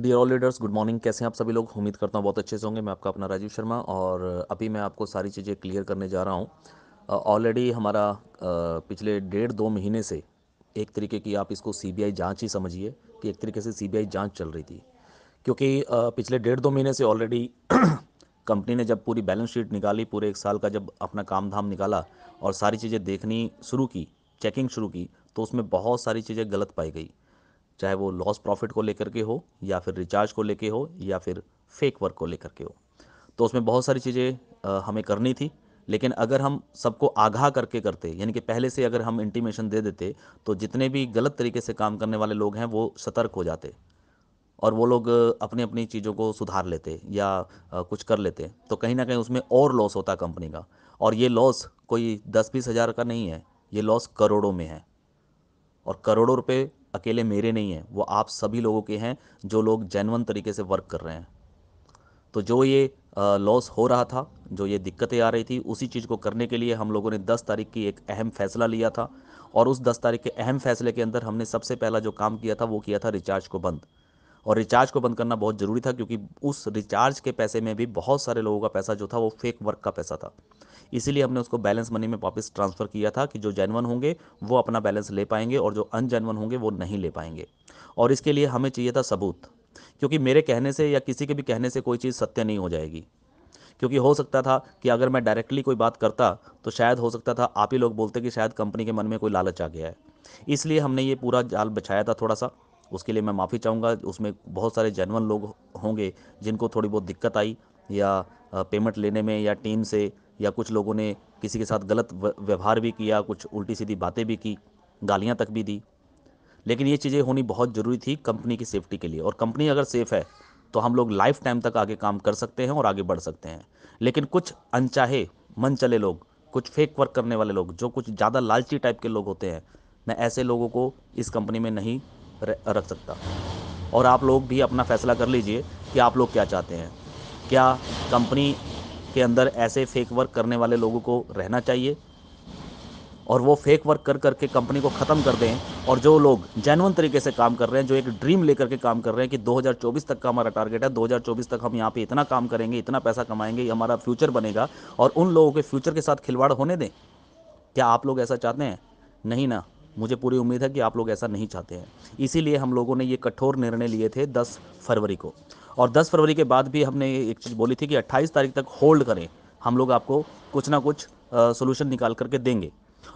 Dear all leaders, good morning. कैसे हैं आप सभी लोग? उम्मीद करता हूँ बहुत अच्छे से होंगे। मैं आपका अपना राजीव शर्मा और अभी मैं आपको सारी चीज़ें क्लियर करने जा रहा हूँ। ऑलरेडी हमारा पिछले 1.5-2 महीने से एक तरीके की आप इसको सीबीआई जांच ही समझिए कि एक तरीके से सीबीआई जांच चल रही थी, क्योंकि पिछले 1.5-2 महीने से ऑलरेडी कंपनी ने जब पूरी बैलेंस शीट निकाली, पूरे 1 साल का जब अपना काम धाम निकाला और सारी चीज़ें देखनी शुरू की, चेकिंग शुरू की, तो उसमें बहुत सारी चीज़ें गलत पाई गई। चाहे वो लॉस प्रॉफिट को लेकर के हो या फिर रिचार्ज को लेके हो या फिर फेक वर्क को लेकर के हो, तो उसमें बहुत सारी चीज़ें हमें करनी थी। लेकिन अगर हम सबको आगाह करके करते, यानी कि पहले से अगर हम इंटीमेशन दे देते, तो जितने भी गलत तरीके से काम करने वाले लोग हैं वो सतर्क हो जाते और वो लोग अपनी अपनी चीज़ों को सुधार लेते या कुछ कर लेते, तो कहीं ना कहीं उसमें और लॉस होता कंपनी का। और ये लॉस कोई 10-20 हज़ार का नहीं है, ये लॉस करोड़ों में है। और करोड़ों रुपए अकेले मेरे नहीं हैं, वो आप सभी लोगों के हैं जो लोग जेन्युइन तरीके से वर्क कर रहे हैं। तो जो ये लॉस हो रहा था, जो ये दिक्कतें आ रही थी, उसी चीज़ को करने के लिए हम लोगों ने 10 तारीख की एक अहम फैसला लिया था। और उस 10 तारीख के अहम फैसले के अंदर हमने सबसे पहला जो काम किया था वो किया था रिचार्ज को बंद। और रिचार्ज को बंद करना बहुत ज़रूरी था, क्योंकि उस रिचार्ज के पैसे में भी बहुत सारे लोगों का पैसा जो था वो फेक वर्क का पैसा था। इसीलिए हमने उसको बैलेंस मनी में वापस ट्रांसफ़र किया था कि जो जेनवन होंगे वो अपना बैलेंस ले पाएंगे और जो अनजेनवन होंगे वो नहीं ले पाएंगे। और इसके लिए हमें चाहिए था सबूत, क्योंकि मेरे कहने से या किसी के भी कहने से कोई चीज़ सत्य नहीं हो जाएगी। क्योंकि हो सकता था कि अगर मैं डायरेक्टली कोई बात करता तो शायद हो सकता था आप ही लोग बोलते कि शायद कंपनी के मन में कोई लालच आ गया है। इसलिए हमने ये पूरा जाल बिछाया था थोड़ा सा। उसके लिए मैं माफ़ी चाहूँगा। उसमें बहुत सारे जेन्युइन लोग होंगे जिनको थोड़ी बहुत दिक्कत आई, या पेमेंट लेने में, या टीम से, या कुछ लोगों ने किसी के साथ गलत व्यवहार भी किया, कुछ उल्टी सीधी बातें भी की, गालियाँ तक भी दी। लेकिन ये चीज़ें होनी बहुत ज़रूरी थी कंपनी की सेफ्टी के लिए। और कंपनी अगर सेफ़ है तो हम लोग लाइफ टाइम तक आगे काम कर सकते हैं और आगे बढ़ सकते हैं। लेकिन कुछ अनचाहे मन चले लोग, कुछ फेक वर्क करने वाले लोग, जो कुछ ज़्यादा लालची टाइप के लोग होते हैं, मैं ऐसे लोगों को इस कंपनी में नहीं रख सकता। और आप लोग भी अपना फ़ैसला कर लीजिए कि आप लोग क्या चाहते हैं। क्या कंपनी के अंदर ऐसे फेक वर्क करने वाले लोगों को रहना चाहिए और वो फेक वर्क कर करके कंपनी को ख़त्म कर दें, और जो लोग जेन्युइन तरीके से काम कर रहे हैं, जो एक ड्रीम लेकर के काम कर रहे हैं कि 2024 तक का हमारा टारगेट है, 2024 तक हम यहाँ पे इतना काम करेंगे, इतना पैसा कमाएंगे, ये हमारा फ्यूचर बनेगा, और उन लोगों के फ्यूचर के साथ खिलवाड़ होने दें? क्या आप लोग ऐसा चाहते हैं? नहीं ना। मुझे पूरी उम्मीद है कि आप लोग ऐसा नहीं चाहते हैं। इसीलिए हम लोगों ने ये कठोर निर्णय लिए थे 10 फरवरी को। और 10 फरवरी के बाद भी हमने एक चीज़ बोली थी कि 28 तारीख तक होल्ड करें, हम लोग आपको कुछ ना कुछ सोल्यूशन निकाल करके देंगे।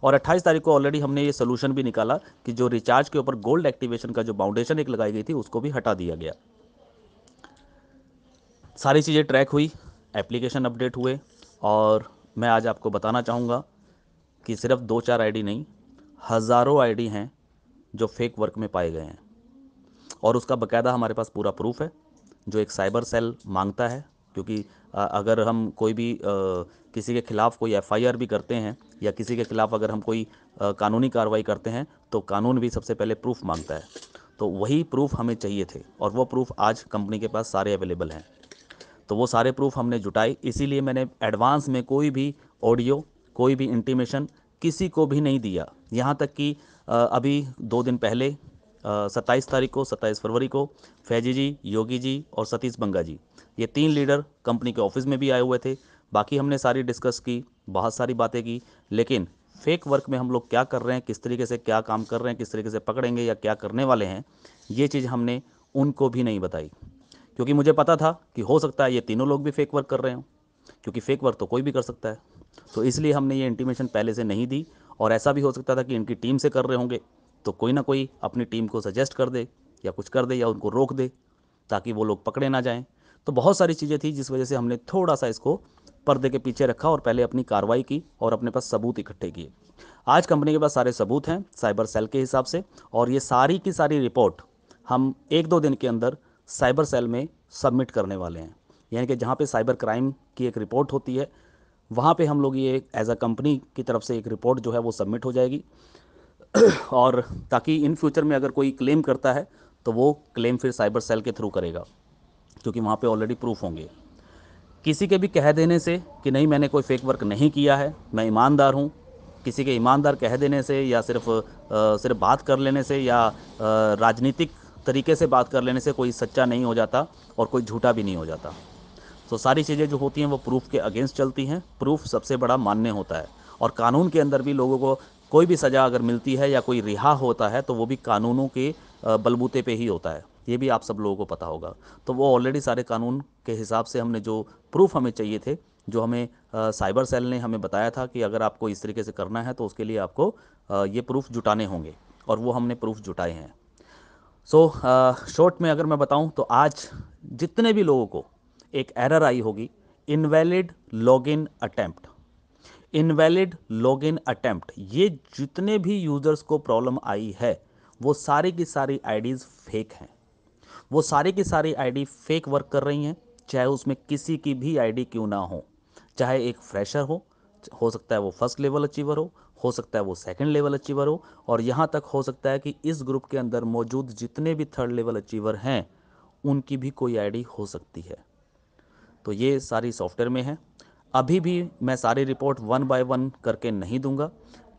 और 28 तारीख को ऑलरेडी हमने ये सोल्यूशन भी निकाला कि जो रिचार्ज के ऊपर गोल्ड एक्टिवेशन का जो बाउंडेशन एक लगाई गई थी उसको भी हटा दिया गया। सारी चीज़ें ट्रैक हुई, एप्लीकेशन अपडेट हुए, और मैं आज आपको बताना चाहूँगा कि सिर्फ 2-4 आईडी नहीं, हज़ारों आईडी हैं जो फेक वर्क में पाए गए हैं। और उसका बकायदा हमारे पास पूरा प्रूफ है, जो एक साइबर सेल मांगता है। क्योंकि अगर हम कोई भी किसी के खिलाफ़ कोई एफआईआर भी करते हैं, या किसी के खिलाफ़ अगर हम कोई कानूनी कार्रवाई करते हैं, तो कानून भी सबसे पहले प्रूफ मांगता है। तो वही प्रूफ हमें चाहिए थे, और वो प्रूफ आज कंपनी के पास सारे अवेलेबल हैं। तो वो सारे प्रूफ हमने जुटाए। इसीलिए मैंने एडवांस में कोई भी ऑडियो, कोई भी इंटीमेशन किसी को भी नहीं दिया। यहाँ तक कि अभी 2 दिन पहले 27 तारीख को, 27 फरवरी को, फैजी जी, योगी जी और सतीश बंगा जी, ये 3 लीडर कंपनी के ऑफिस में भी आए हुए थे। बाकी हमने सारी डिस्कस की, बहुत सारी बातें की। लेकिन फेक वर्क में हम लोग क्या कर रहे हैं, किस तरीके से क्या काम कर रहे हैं, किस तरीके से पकड़ेंगे या क्या करने वाले हैं, ये चीज़ हमने उनको भी नहीं बताई। क्योंकि मुझे पता था कि हो सकता है ये तीनों लोग भी फेक वर्क कर रहे हों, क्योंकि फेक वर्क तो कोई भी कर सकता है। तो इसलिए हमने ये इंटीमेशन पहले से नहीं दी। और ऐसा भी हो सकता था कि इनकी टीम से कर रहे होंगे, तो कोई ना कोई अपनी टीम को सजेस्ट कर दे या कुछ कर दे या उनको रोक दे, ताकि वो लोग पकड़े ना जाएं। तो बहुत सारी चीज़ें थी जिस वजह से हमने थोड़ा सा इसको पर्दे के पीछे रखा और पहले अपनी कार्रवाई की और अपने पास सबूत इकट्ठे किए। आज कंपनी के पास सारे सबूत हैं साइबर सेल के हिसाब से, और ये सारी की सारी रिपोर्ट हम 1-2 दिन के अंदर साइबर सेल में सबमिट करने वाले हैं। यानी कि जहाँ पे साइबर क्राइम की एक रिपोर्ट होती है, वहाँ पे हम लोग ये एज अ कंपनी की तरफ से एक रिपोर्ट जो है वो सबमिट हो जाएगी। और ताकि इन फ्यूचर में अगर कोई क्लेम करता है तो वो क्लेम फिर साइबर सेल के थ्रू करेगा, क्योंकि वहाँ पे ऑलरेडी प्रूफ होंगे। किसी के भी कह देने से कि नहीं मैंने कोई फेक वर्क नहीं किया है, मैं ईमानदार हूँ, किसी के ईमानदार कह देने से, या सिर्फ बात कर लेने से, या राजनीतिक तरीके से बात कर लेने से कोई सच्चा नहीं हो जाता और कोई झूठा भी नहीं हो जाता। तो सारी चीज़ें जो होती हैं वो प्रूफ के अगेंस्ट चलती हैं। प्रूफ सबसे बड़ा मान्य होता है, और कानून के अंदर भी लोगों को कोई भी सज़ा अगर मिलती है या कोई रिहा होता है तो वो भी कानूनों के बलबूते पे ही होता है। ये भी आप सब लोगों को पता होगा। तो वो ऑलरेडी सारे कानून के हिसाब से हमने जो प्रूफ हमें चाहिए थे, जो हमें साइबर सेल ने हमें बताया था कि अगर आपको इस तरीके से करना है तो उसके लिए आपको ये प्रूफ जुटाने होंगे, और वो हमने प्रूफ जुटाए हैं। सो शॉर्ट में अगर मैं बताऊं तो आज जितने भी लोगों को एक एरर आई होगी, invalid login attempt, invalid login attempt, ये जितने भी यूज़र्स को प्रॉब्लम आई है वो सारी की सारी आईडीज़ फेक हैं। वो सारी की सारी आईडी फेक वर्क कर रही हैं, चाहे उसमें किसी की भी आईडी क्यों ना चाहे एक फ्रेशर हो सकता है वो फर्स्ट लेवल अचीवर हो सकता है वो सेकंड लेवल अचीवर हो, और यहाँ तक हो सकता है कि इस ग्रुप के अंदर मौजूद जितने भी थर्ड लेवल अचीवर हैं उनकी भी कोई आईडी हो सकती है। तो ये सारी सॉफ्टवेयर में है। अभी भी मैं सारी रिपोर्ट वन बाय वन करके नहीं दूंगा,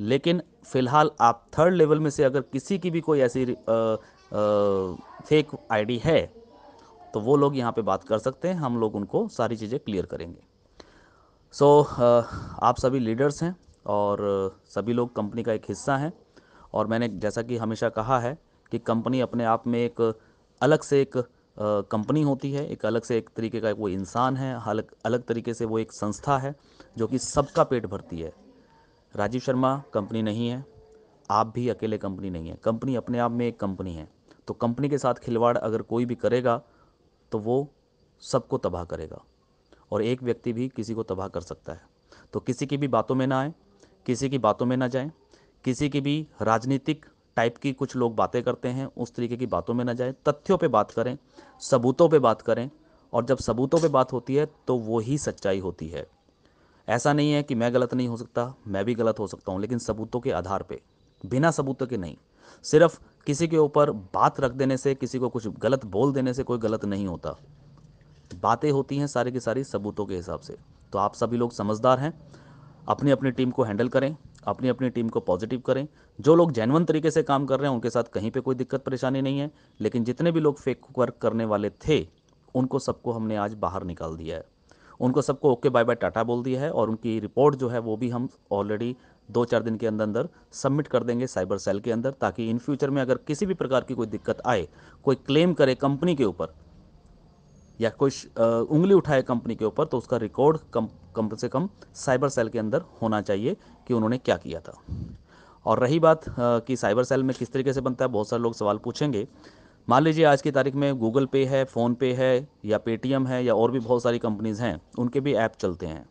लेकिन फ़िलहाल आप थर्ड लेवल में से अगर किसी की भी कोई ऐसी फेक आईडी है तो वो लोग यहाँ पे बात कर सकते हैं, हम लोग उनको सारी चीज़ें क्लियर करेंगे। सो आप सभी लीडर्स हैं और सभी लोग कंपनी का एक हिस्सा हैं, और मैंने जैसा कि हमेशा कहा है कि कंपनी अपने आप में एक अलग से एक कंपनी होती है, एक अलग से एक तरीके का वो इंसान है, अलग अलग तरीके से वो एक संस्था है जो कि सबका पेट भरती है। राजीव शर्मा कंपनी नहीं है, आप भी अकेले कंपनी नहीं है, कंपनी अपने आप में एक कंपनी है। तो कंपनी के साथ खिलवाड़ अगर कोई भी करेगा तो वो सबको तबाह करेगा, और एक व्यक्ति भी किसी को तबाह कर सकता है। तो किसी की भी बातों में ना आए, किसी की बातों में ना जाएं, किसी की भी राजनीतिक टाइप की कुछ लोग बातें करते हैं उस तरीके की बातों में ना जाएं। तथ्यों पे बात करें, सबूतों पे बात करें, और जब सबूतों पे बात होती है तो वो ही सच्चाई होती है। ऐसा नहीं है कि मैं गलत नहीं हो सकता, मैं भी गलत हो सकता हूँ, लेकिन सबूतों के आधार पे, बिना सबूतों के नहीं। सिर्फ किसी के ऊपर बात रख देने से, किसी को कुछ गलत बोल देने से कोई गलत नहीं होता। बातें होती हैं सारी की सारी सबूतों के हिसाब से। तो आप सभी लोग समझदार हैं, अपनी अपनी टीम को हैंडल करें, अपनी अपनी टीम को पॉजिटिव करें। जो लोग जेन्युइन तरीके से काम कर रहे हैं उनके साथ कहीं पे कोई दिक्कत परेशानी नहीं है, लेकिन जितने भी लोग फेक वर्क करने वाले थे उनको सबको हमने आज बाहर निकाल दिया है। उनको सबको ओके बाय बाय टाटा बोल दिया है, और उनकी रिपोर्ट जो है वो भी हम ऑलरेडी 2-4 दिन के अंदर अंदर सबमिट कर देंगे साइबर सेल के अंदर, ताकि इन फ्यूचर में अगर किसी भी प्रकार की कोई दिक्कत आए, कोई क्लेम करे कंपनी के ऊपर या कोई उंगली उठाए कंपनी के ऊपर, तो उसका रिकॉर्ड कम से कम साइबर सेल के अंदर होना चाहिए कि उन्होंने क्या किया था। और रही बात कि साइबर सेल में किस तरीके से बनता है, बहुत सारे लोग सवाल पूछेंगे। मान लीजिए आज की तारीख में गूगल पे है, फ़ोनपे है, या पेटीएम है, या और भी बहुत सारी कंपनीज़ हैं, उनके भी ऐप चलते हैं।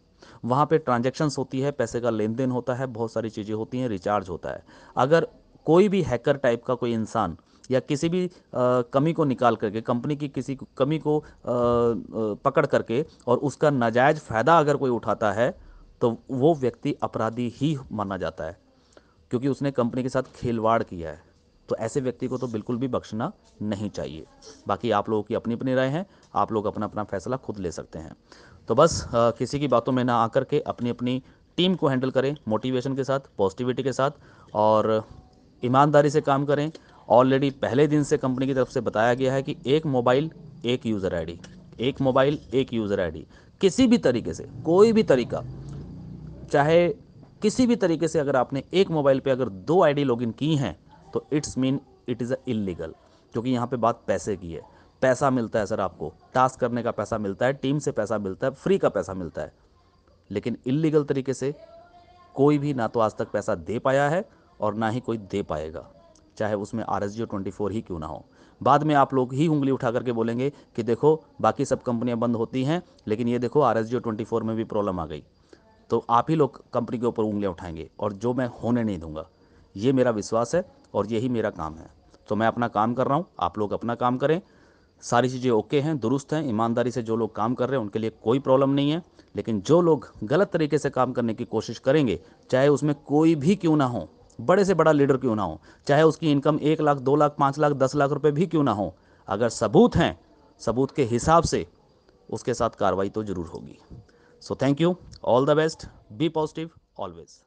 वहाँ पे ट्रांजैक्शंस होती है, पैसे का लेन देन होता है, बहुत सारी चीज़ें होती हैं, रिचार्ज होता है। अगर कोई भी हैकर टाइप का कोई इंसान या किसी भी कमी को निकाल करके, कंपनी की किसी कमी को पकड़ करके और उसका नाजायज़ फ़ायदा अगर कोई उठाता है तो वो व्यक्ति अपराधी ही माना जाता है, क्योंकि उसने कंपनी के साथ खिलवाड़ किया है। तो ऐसे व्यक्ति को तो बिल्कुल भी बख्शना नहीं चाहिए। बाकी आप लोगों की अपनी अपनी राय है, आप लोग अपना अपना फैसला खुद ले सकते हैं। तो बस किसी की बातों में ना आकर के अपनी अपनी टीम को हैंडल करें, मोटिवेशन के साथ, पॉजिटिविटी के साथ, और ईमानदारी से काम करें। ऑलरेडी पहले दिन से कंपनी की तरफ से बताया गया है कि एक मोबाइल एक यूज़र आईडी, एक मोबाइल एक यूज़र आईडी। किसी भी तरीके से, कोई भी तरीका, चाहे किसी भी तरीके से अगर आपने एक मोबाइल पे अगर 2 आईडी लॉगिन की हैं तो it's mean it is a illegal, क्योंकि यहाँ पे बात पैसे की है। पैसा मिलता है सर, आपको टास्क करने का पैसा मिलता है, टीम से पैसा मिलता है, फ्री का पैसा मिलता है, लेकिन इलीगल तरीके से कोई भी ना तो आज तक पैसा दे पाया है और ना ही कोई दे पाएगा, चाहे उसमें RSGO24 ही क्यों ना हो। बाद में आप लोग ही उंगली उठा करके बोलेंगे कि देखो बाकी सब कंपनियां बंद होती हैं, लेकिन ये देखो RSGO24 में भी प्रॉब्लम आ गई। तो आप ही लोग कंपनी के ऊपर उंगलियां उठाएंगे, और जो मैं होने नहीं दूंगा। ये मेरा विश्वास है और यही मेरा काम है। तो मैं अपना काम कर रहा हूँ, आप लोग अपना काम करें। सारी चीज़ें ओके हैं, दुरुस्त हैं, ईमानदारी से जो लोग काम कर रहे हैं उनके लिए कोई प्रॉब्लम नहीं है। लेकिन जो लोग गलत तरीके से काम करने की कोशिश करेंगे, चाहे उसमें कोई भी क्यों ना हो, बड़े से बड़ा लीडर क्यों ना हो, चाहे उसकी इनकम 1 लाख, 2 लाख, 5 लाख, 10 लाख रुपए भी क्यों ना हो, अगर सबूत हैं, सबूत के हिसाब से उसके साथ कार्रवाई तो जरूर होगी। So thank you, all the best, be positive always.